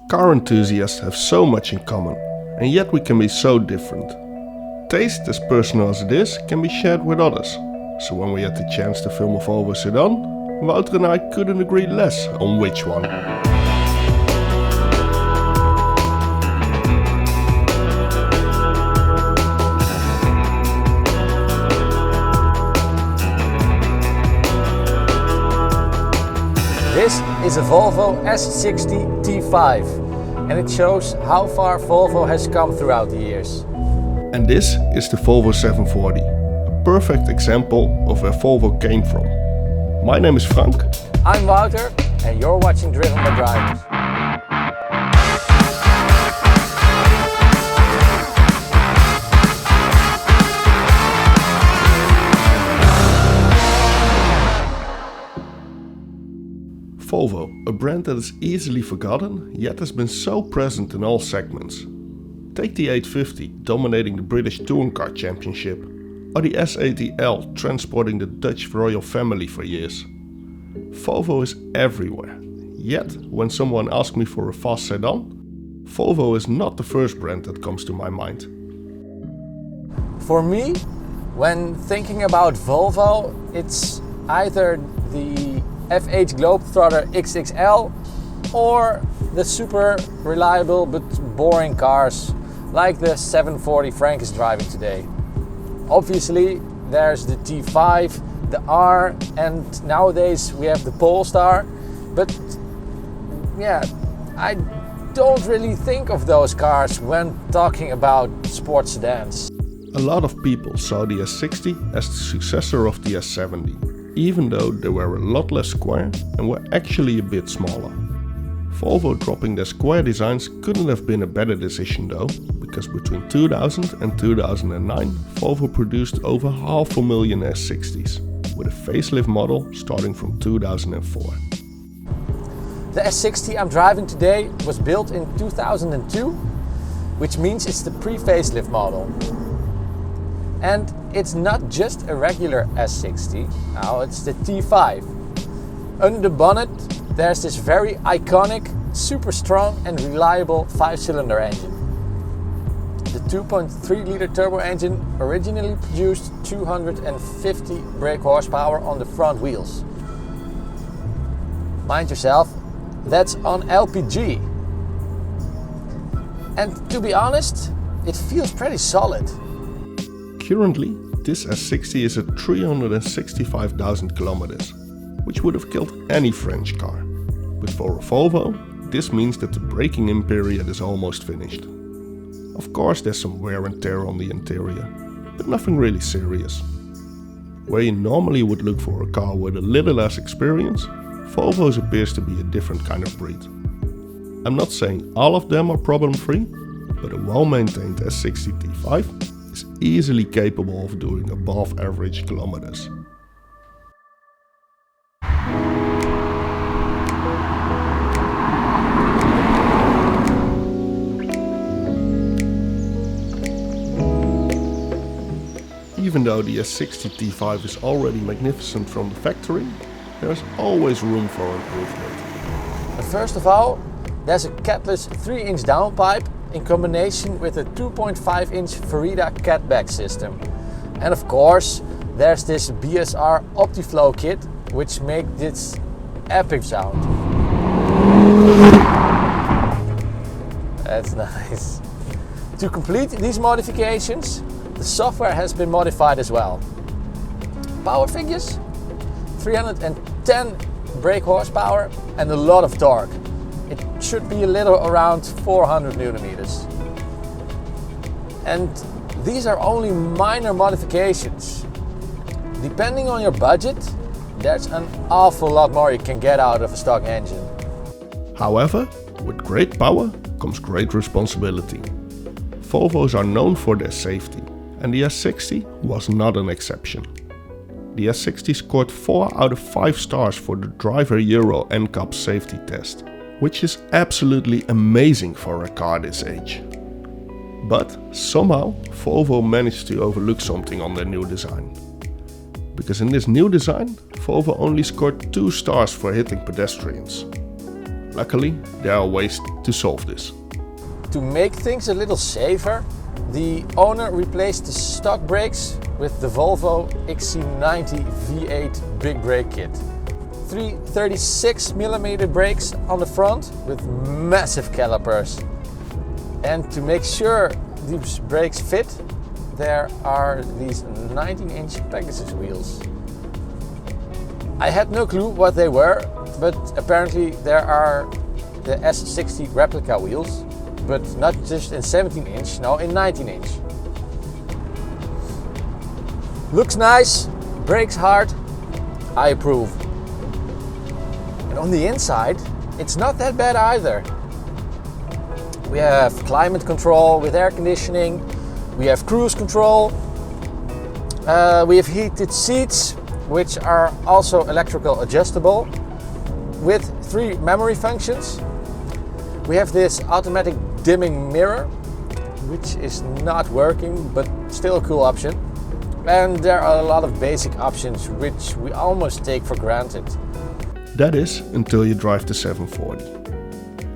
Car enthusiasts have so much in common, and yet we can be so different. Taste, as personal as it is, can be shared with others. So when we had the chance to film a Volvo sedan, Wouter and I couldn't agree less on which one. This is a Volvo S60 T5 and it shows how far Volvo has come throughout the years. And this is the Volvo 740, a perfect example of where Volvo came from. My name is Frank. I'm Wouter and you're watching Driven by Drivers. Volvo, a brand that is easily forgotten, yet has been so present in all segments. Take the 850 dominating the British Touring Car Championship, or the S80L transporting the Dutch royal family for years. Volvo is everywhere, yet when someone asks me for a fast sedan, Volvo is not the first brand that comes to my mind. For me, when thinking about Volvo, it's either the F8 Globetrotter XXL or the super reliable but boring cars like the 740 Frank is driving today. Obviously there's the T5, the R, and nowadays we have the Polestar, but yeah, I don't really think of those cars when talking about sports sedans. A lot of people saw the S60 as the successor of the S70. Even though they were a lot less square and were actually a bit smaller. Volvo dropping their square designs couldn't have been a better decision though, because between 2000 and 2009 Volvo produced over 500,000 S60s, with a facelift model starting from 2004. The S60 I'm driving today was built in 2002, which means it's the pre-facelift model. And it's not just a regular S60, now it's the T5. Under the bonnet there's this very iconic, super strong and reliable 5-cylinder engine. The 2.3 liter turbo engine originally produced 250 brake horsepower on the front wheels. Mind yourself, that's on LPG. And to be honest, it feels pretty solid. Currently, this S60 is at 365,000 kilometers, which would have killed any French car. But for a Volvo, this means that the braking-in period is almost finished. Of course there's some wear and tear on the interior, but nothing really serious. Where you normally would look for a car with a little less experience, Volvo's appears to be a different kind of breed. I'm not saying all of them are problem-free, but a well-maintained S60 T5 is easily capable of doing above average kilometers. Even though the S60 T5 is already magnificent from the factory, there is always room for improvement. But first of all, there's a catless 3-inch downpipe in combination with a 2.5-inch Farida catback system. And of course, there's this BSR OptiFlow kit, which makes this epic sound. That's nice. To complete these modifications, the software has been modified as well. Power figures? 310 brake horsepower and a lot of torque. It should be a little around 400 Newton-meters. And these are only minor modifications. Depending on your budget, there's an awful lot more you can get out of a stock engine. However, with great power comes great responsibility. Volvos are known for their safety, and the S60 was not an exception. The S60 scored 4 out of 5 stars for the Driver Euro NCAP safety test, which is absolutely amazing for a car this age. But somehow Volvo managed to overlook something on their new design. Because in this new design, Volvo only scored 2 stars for hitting pedestrians. Luckily, there are ways to solve this. To make things a little safer, the owner replaced the stock brakes with the Volvo XC90 V8 big brake kit. 3 36mm brakes on the front with massive calipers. And to make sure these brakes fit, there are these 19-inch Pegasus wheels. I had no clue what they were, but apparently there are the S60 replica wheels, but not just in 17-inch, no, in 19-inch. Looks nice, brakes hard, I approve. And on the inside, it's not that bad either. We have climate control with air conditioning, we have cruise control, we have heated seats, which are also electrical adjustable, with 3 memory functions. We have this automatic dimming mirror, which is not working, but still a cool option. And there are a lot of basic options, which we almost take for granted. That is until you drive the 740.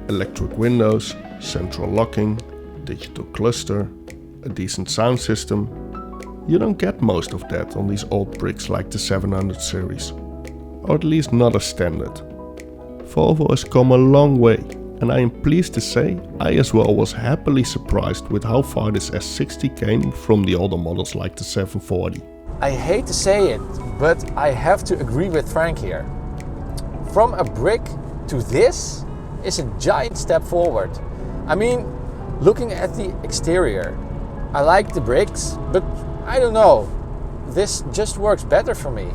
Electric windows, central locking, digital cluster, a decent sound system. You don't get most of that on these old bricks like the 700 series, or at least not as standard. Volvo has come a long way, and I am pleased to say I as well was happily surprised with how far this S60 came from the older models like the 740. I hate to say it, but I have to agree with Frank here. From a brick to this is a giant step forward. I mean, looking at the exterior, I like the bricks, but I don't know, this just works better for me.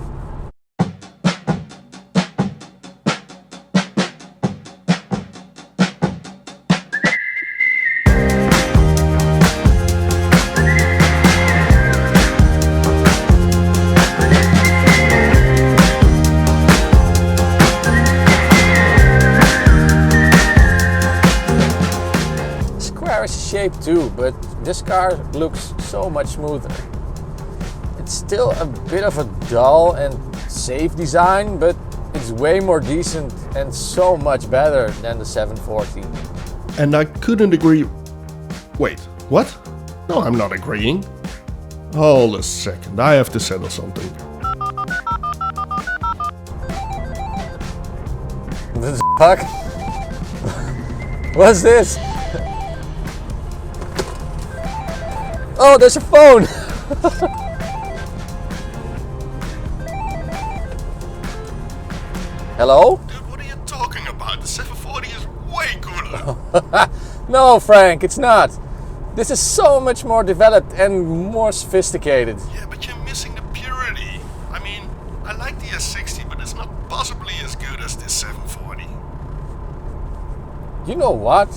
Squarish shape too, but this car looks so much smoother. It's still a bit of a dull and safe design, but it's way more decent and so much better than the 740. And I couldn't agree. Wait, what? No, I'm not agreeing. Hold a second, I have to settle something. What the fuck? What's this? Oh, there's a phone! Hello? Dude, what are you talking about? The 740 is way cooler. No, Frank, it's not. This is so much more developed and more sophisticated. Yeah, but you're missing the purity. I mean, I like the S60, but it's not possibly as good as this 740. You know what?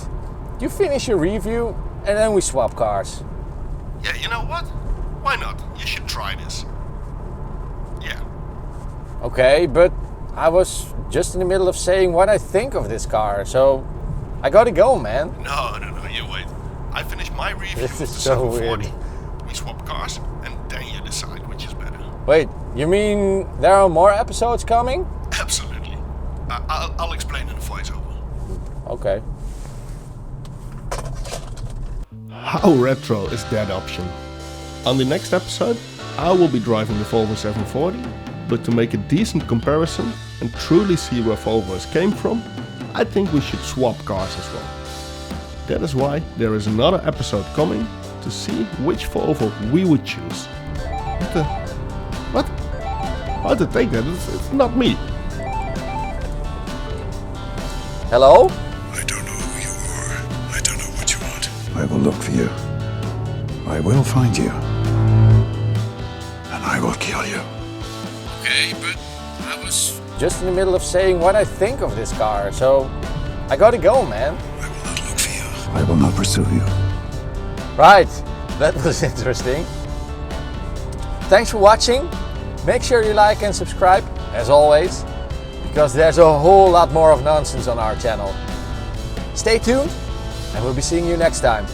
You finish your review and then we swap cars. Yeah, you know what? Why not? You should try this. Yeah. Okay, but I was just in the middle of saying what I think of this car, so I gotta go, man. No, you wait. I finished my review of This the is so 740. weird. We swap cars, and then you decide which is better. Wait, you mean there are more episodes coming? Absolutely. I'll explain in the voiceover. Okay. How retro is that option? On the next episode, I will be driving the Volvo 740, but to make a decent comparison and truly see where Volvos came from, I think we should swap cars as well. That is why there is another episode coming to see which Volvo we would choose. What? How to take that? It's not me. Hello? I don't know who you are. I don't know what you want. I will look for you. I will find you. And I will kill you. Okay, but I was just in the middle of saying what I think of this car, so I gotta go, man. I will not look for you. I will not pursue you. Right, that was interesting. Thanks for watching. Make sure you like and subscribe, as always, because there's a whole lot more of nonsense on our channel. Stay tuned, and we'll be seeing you next time.